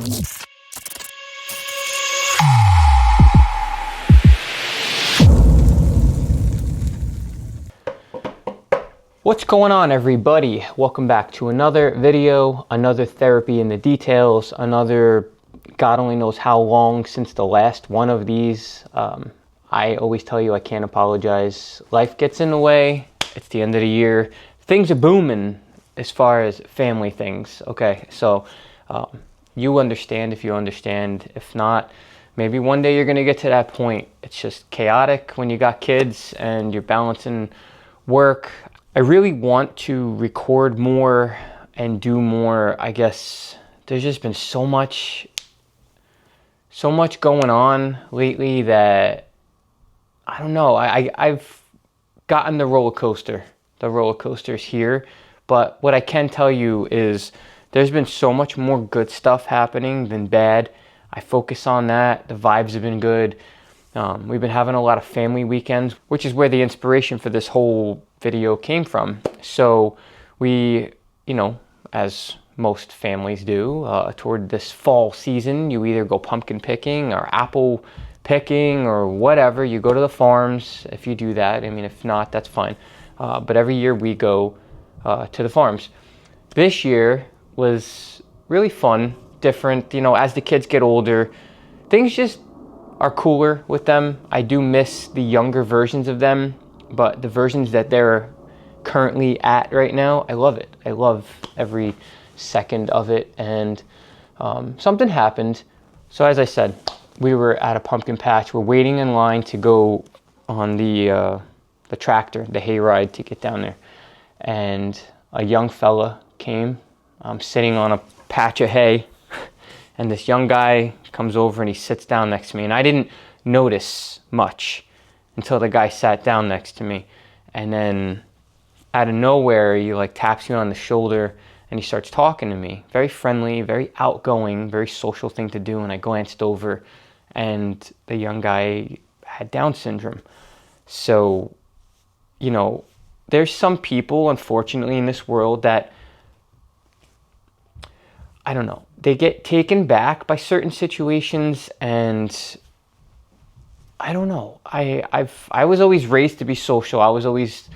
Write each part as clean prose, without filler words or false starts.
What's going on, everybody? Welcome back to another video, another therapy in the details, another God only knows how long since the last one of these. I always tell you I can't apologize. Life gets in the way. It's the end of the year. Things are booming as far as family things. Okay, so you understand if you understand. If not, maybe one day you're going to get to that point. It's just chaotic when you got kids and you're balancing work. I really want to record more and do more. I guess there's just been so much going on lately that I don't know. I've gotten the roller coaster. The roller coaster's here. But what I can tell you is there's been so much more good stuff happening than bad. I focus on that. The vibes have been good. We've been having a lot of family weekends, which is where the inspiration for this whole video came from. So we, as most families do, toward this fall season, you either go pumpkin picking or apple picking or whatever. You go to the farms if you do that. I mean, if not, that's fine. But every year we go to the farms. This year was really fun, different. As the kids get older, things just are cooler with them. I do miss the younger versions of them, but the versions that they're currently at right now, I love it. I love every second of it. And something happened. So as I said, we were at a pumpkin patch. We're waiting in line to go on the tractor, the hayride, to get down there. And a young fella came. I'm sitting on a patch of hay. And this young guy comes over and he sits down next to me. And I didn't notice much until the guy sat down next to me. And then out of nowhere, he taps you on the shoulder and he starts talking to me. Very friendly, very outgoing, very social thing to do. And I glanced over and the young guy had Down syndrome. So, there's some people, unfortunately, in this world that, I don't know, they get taken back by certain situations, and I don't know. I was always raised to be social. I was always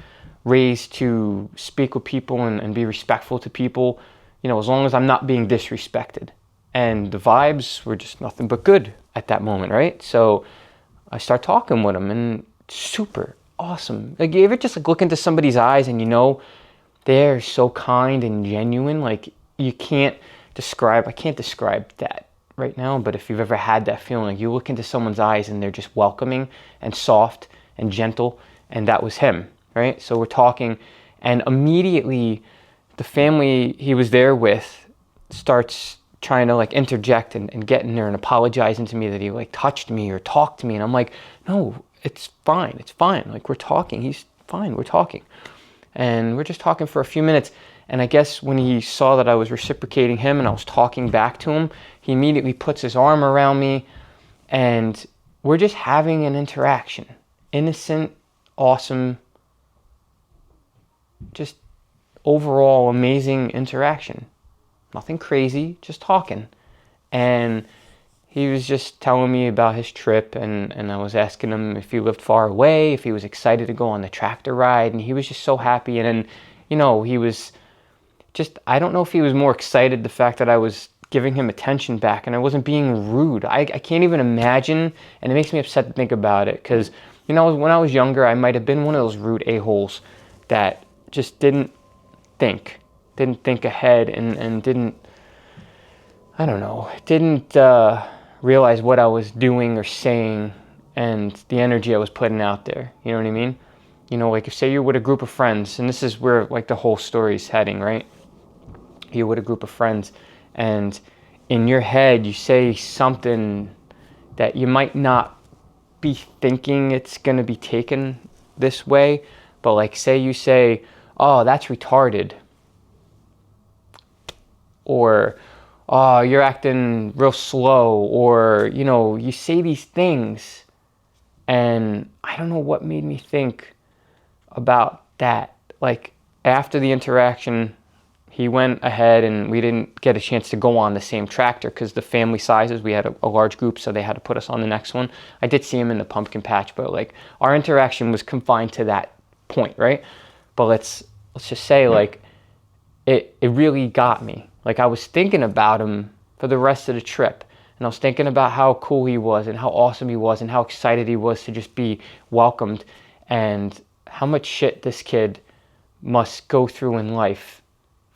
raised to speak with people and be respectful to people, as long as I'm not being disrespected. And the vibes were just nothing but good at that moment, right? So I start talking with him, and super awesome. You ever just look into somebody's eyes and they're so kind and genuine, I can't describe that right now, but if you've ever had that feeling, you look into someone's eyes and they're just welcoming and soft and gentle, and that was him, right? So we're talking, and immediately the family he was there with starts trying to interject and get in there and apologizing to me that he touched me or talked to me, and I'm like, no, it's fine, we're talking, he's fine, we're talking. And we're just talking for a few minutes. And I guess when he saw that I was reciprocating him and I was talking back to him, he immediately puts his arm around me and we're just having an interaction. Innocent, awesome, just overall amazing interaction. Nothing crazy, just talking. And he was just telling me about his trip, and I was asking him if he lived far away, if he was excited to go on the tractor ride, and he was just so happy. And then, he was just, I don't know if he was more excited the fact that I was giving him attention back and I wasn't being rude. I can't even imagine, and it makes me upset to think about it, because, when I was younger, I might have been one of those rude a-holes that just didn't think ahead and didn't realize what I was doing or saying and the energy I was putting out there. You know what I mean? If say you're with a group of friends, and this is where the whole story's heading, right? You're with a group of friends and in your head you say something that you might not be thinking it's going to be taken this way, but say you say, oh, that's retarded, or oh, you're acting real slow, or you say these things, and I don't know what made me think about that. After the interaction, He went ahead, and we didn't get a chance to go on the same tractor because the family sizes, we had a large group, so they had to put us on the next one. I did see him in the pumpkin patch, but like our interaction was confined to that point, right? But let's just say like it really got me. Like I was thinking about him for the rest of the trip, and I was thinking about how cool he was and how awesome he was and how excited he was to just be welcomed, and how much shit this kid must go through in life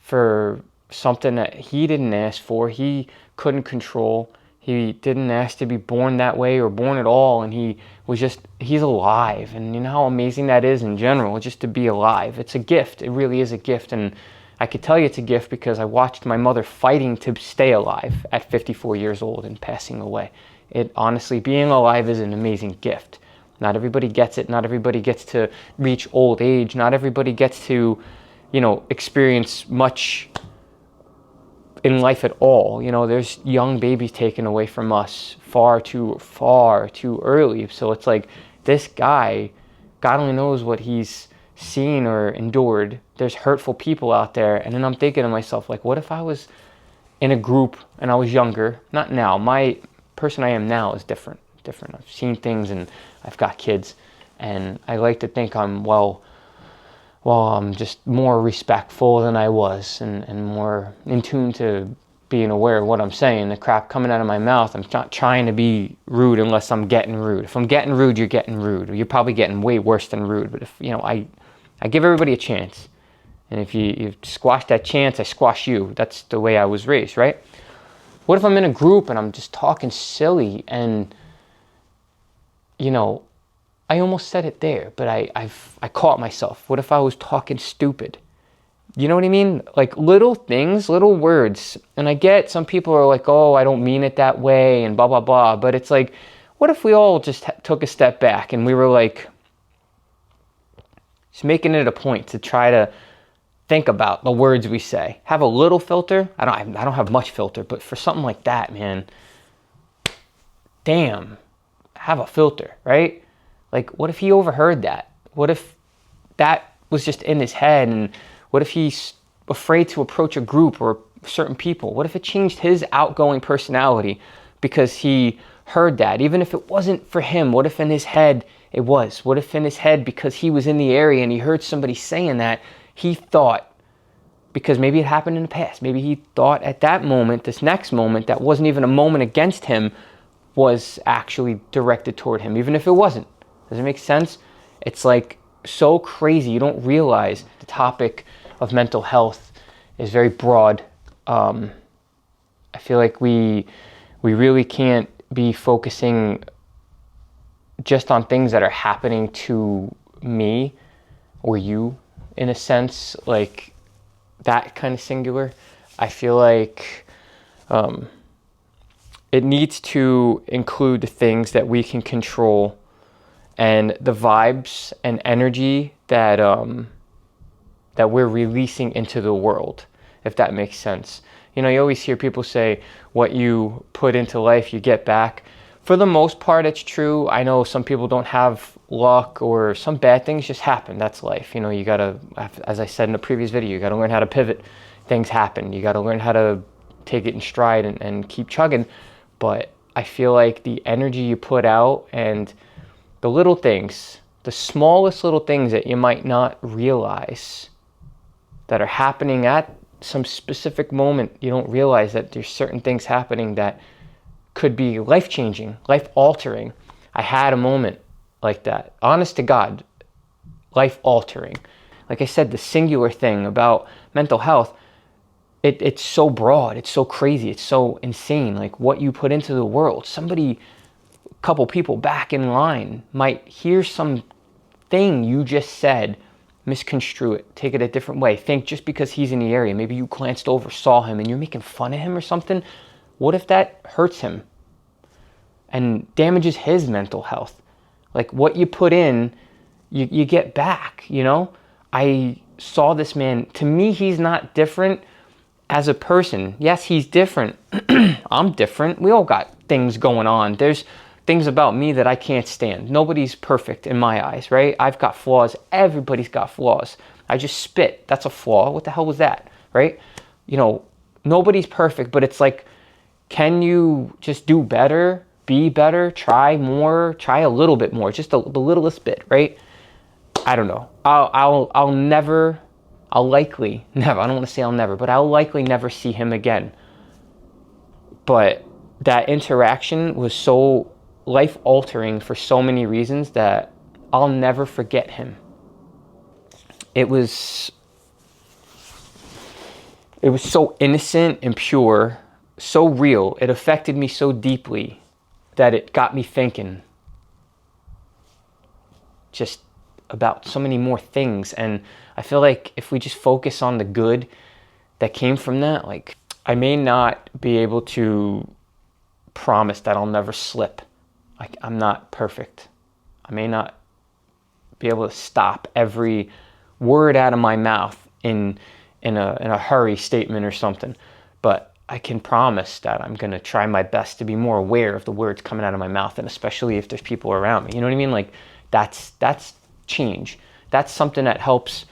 for something that he didn't ask for, he couldn't control. He didn't ask to be born that way or born at all, and he's alive. And you know how amazing that is in general, just to be alive. It's a gift. It really is a gift. And I could tell you it's a gift because I watched my mother fighting to stay alive at 54 years old and passing away. It honestly, being alive is an amazing gift. Not everybody gets it. Not everybody gets to reach old age. Not everybody gets to, experience much in life at all. There's young babies taken away from us far too early. So it's like this guy, God only knows what he's seen or endured. There's hurtful people out there. And then I'm thinking to myself, like, what if I was in a group and I was younger? Not now. My person I am now is different. I've seen things and I've got kids, and I like to think I'm I'm just more respectful than I was, and more in tune to being aware of what I'm saying. The crap coming out of my mouth, I'm not trying to be rude unless I'm getting rude. If I'm getting rude, you're getting rude. You're probably getting way worse than rude. But if, I give everybody a chance. And if you squash that chance, I squash you. That's the way I was raised, right? What if I'm in a group and I'm just talking silly and, I almost said it there, but I caught myself. What if I was talking stupid? You know what I mean? Like little things, little words. And I get some people are like, oh, I don't mean it that way and blah, blah, blah. But it's like, what if we all just took a step back and we were like, just making it a point to try to think about the words we say. Have a little filter. I don't have much filter, but for something like that, man, damn, have a filter, right? Like, what if he overheard that? What if that was just in his head? And what if he's afraid to approach a group or certain people? What if it changed his outgoing personality because he heard that? Even if it wasn't for him, what if in his head it was? What if in his head, because he was in the area and he heard somebody saying that, he thought, because maybe it happened in the past, maybe he thought at that moment, this next moment, that wasn't even a moment against him, was actually directed toward him, even if it wasn't. Does it make sense? It's like so crazy. You don't realize the topic of mental health is very broad. I feel like we really can't be focusing just on things that are happening to me or you, in a sense, like that kind of singular. I feel like it needs to include the things that we can control and the vibes and energy that that we're releasing into the world, if that makes sense. You always hear people say, what you put into life, you get back. For the most part, it's true. I know some people don't have luck or some bad things just happen. That's life. You gotta, as I said in a previous video, you gotta learn how to pivot. Things happen. You gotta learn how to take it in stride and keep chugging. But I feel like the energy you put out and the little things, the smallest little things that you might not realize that are happening at some specific moment, you don't realize that there's certain things happening that could be life-changing, life-altering. I had a moment like that. Honest to God, life-altering. Like I said, the singular thing about mental health, it's so broad, it's so crazy, it's so insane. Like what you put into the world, somebody, a couple people back in line might hear something you just said, misconstrue it, take it a different way. Think just because he's in the area, maybe you glanced over, saw him, and you're making fun of him or something. What if that hurts him and damages his mental health? Like what you put in, you get back, I saw this man. To me, he's not different as a person. Yes, he's different. I'm different. We all got things going on. There's things about me that I can't stand. Nobody's perfect in my eyes, right? I've got flaws. Everybody's got flaws. I just spit. That's a flaw. What the hell was that? right? You know, nobody's perfect, but it's like, can you just do better, be better, try more, try a little bit more, just the littlest bit, right? I don't know. I'll likely never, I don't want to say I'll never, but I'll likely never see him again. But that interaction was so life altering for so many reasons that I'll never forget him. It was so innocent and pure, so real. It affected me so deeply that it got me thinking just about so many more things. And I feel like if we just focus on the good that came from that, like, I may not be able to promise that I'll never slip. Like, I'm not perfect. I may not be able to stop every word out of my mouth in a hurry statement or something, but I can promise that I'm going to try my best to be more aware of the words coming out of my mouth, and especially if there's people around me. You know what I mean? Like, that's change. That's something that helps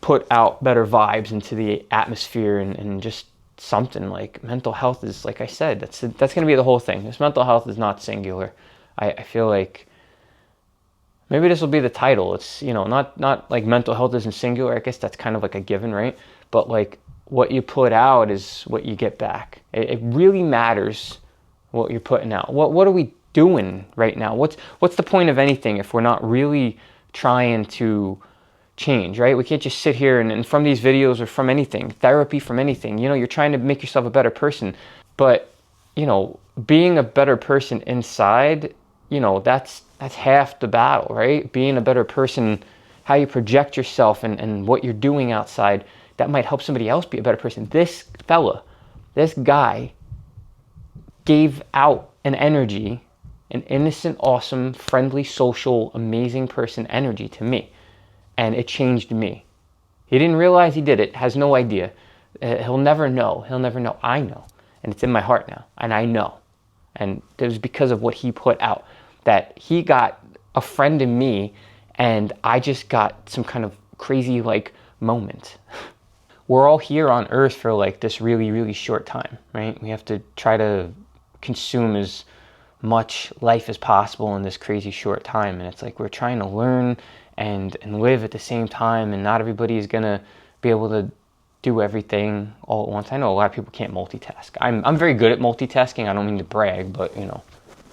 put out better vibes into the atmosphere, and just something like mental health is, like I said, that's going to be the whole thing. This mental health is not singular. I feel like maybe this will be the title. It's, you know, not like mental health isn't singular. I guess that's kind of like a given, right? But like, what you put out is what you get back. It really matters what you're putting out. What are we doing right now? What's the point of anything if we're not really trying to change, right? We can't just sit here and from these videos or from anything, therapy, from anything, you know, you're trying to make yourself a better person. But, you know, being a better person inside, you know, that's half the battle, right? Being a better person, how you project yourself and what you're doing outside, that might help somebody else be a better person. This guy gave out an energy, an innocent, awesome, friendly, social, amazing person energy to me. And it changed me. He didn't realize he did it, has no idea. He'll never know. I know. And it's in my heart now. And I know. And it was because of what he put out that he got a friend in me, and I just got some kind of crazy like moment. We're all here on earth for like this really, really short time, right? We have to try to consume as much life as possible in this crazy short time. And it's like we're trying to learn and live at the same time, and not everybody is gonna be able to do everything all at once. I know a lot of people can't multitask. I'm very good at multitasking. I don't mean to brag, but you know,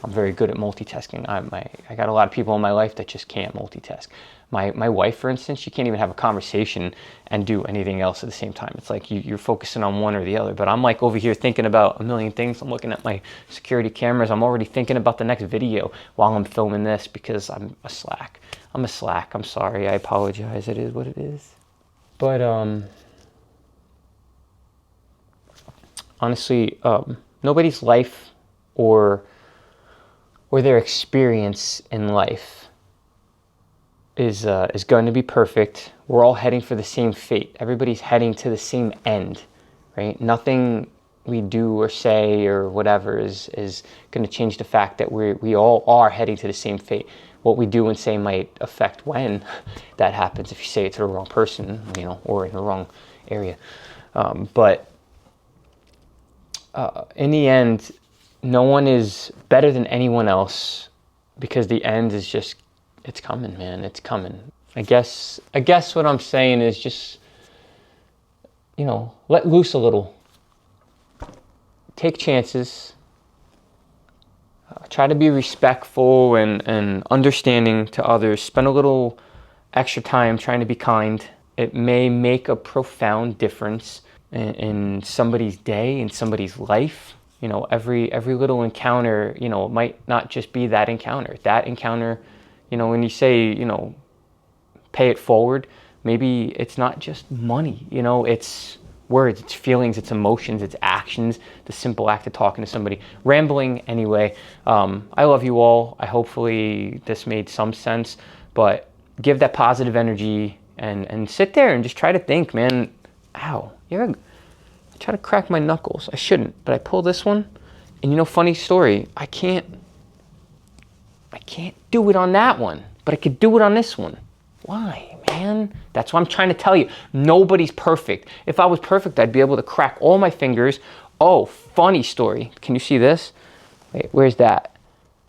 I'm very good at multitasking. I got a lot of people in my life that just can't multitask. My wife, for instance, she can't even have a conversation and do anything else at the same time. It's like you're focusing on one or the other. But I'm like over here thinking about a million things. I'm looking at my security cameras. I'm already thinking about the next video while I'm filming this because I'm a slack. I'm sorry. I apologize. It is what it is. But honestly, nobody's life or their experience in life is going to be perfect. We're all heading for the same fate. Everybody's heading to the same end, right? Nothing we do or say or whatever is going to change the fact that we all are heading to the same fate. What we do and say might affect when that happens, if you say it to the wrong person, you know, or in the wrong area. But in the end, no one is better than anyone else, because the end is just, it's coming, man. It's coming. I guess what I'm saying is just, you know, let loose a little. Take chances. Try to be respectful and understanding to others. Spend a little extra time trying to be kind. It may make a profound difference in somebody's day, in somebody's life. You know, every little encounter, you know, it might not just be that encounter. That encounter, you know, when you say, you know, pay it forward, maybe it's not just money, you know, it's words, it's feelings, it's emotions, it's actions, the simple act of talking to somebody. Rambling anyway. I love you all. Hopefully this made some sense, but give that positive energy and sit there and just try to think, man, ow, I try to crack my knuckles. I shouldn't, but I pull this one, and you know, funny story, I can't do it on that one, but I could do it on this one. Why, man? That's what I'm trying to tell you. Nobody's perfect. If I was perfect, I'd be able to crack all my fingers. Oh, funny story. Can you see this? Wait, where's that?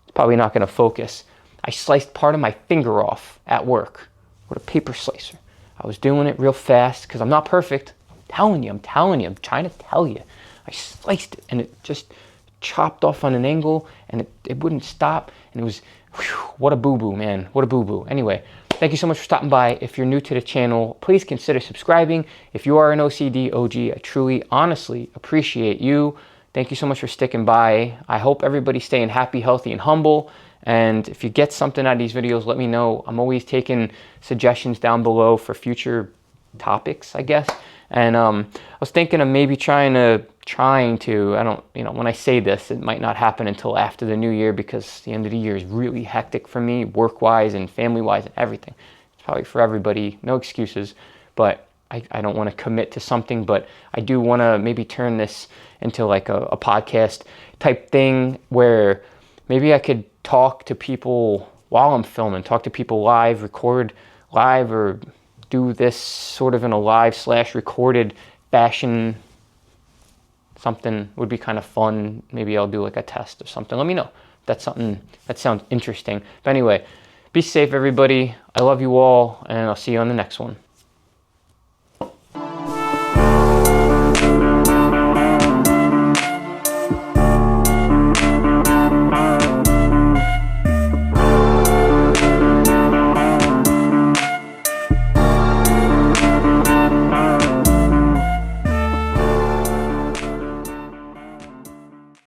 It's probably not going to focus. I sliced part of my finger off at work with a paper slicer. I was doing it real fast because I'm not perfect. I'm telling you, I'm trying to tell you. I sliced it and it just chopped off on an angle and it wouldn't stop. And it was, whew, what a boo-boo, man. What a boo-boo. Anyway, thank you so much for stopping by. If you're new to the channel, please consider subscribing. If you are an OCD OG, I truly, honestly appreciate you. Thank you so much for sticking by. I hope everybody's staying happy, healthy, and humble. And if you get something out of these videos, let me know. I'm always taking suggestions down below for future topics, I guess. And I was thinking of maybe trying to, I don't, when I say this, it might not happen until after the new year because the end of the year is really hectic for me, work-wise and family-wise and everything. It's probably for everybody, no excuses, but I don't want to commit to something, but I do want to maybe turn this into like a podcast type thing where maybe I could talk to people while I'm filming, talk to people live, record live, or do this sort of in a live/recorded fashion. Something would be kind of fun. Maybe I'll do like a test or something. Let me know. That's something that sounds interesting. But anyway, be safe, everybody. I love you all, and I'll see you on the next one.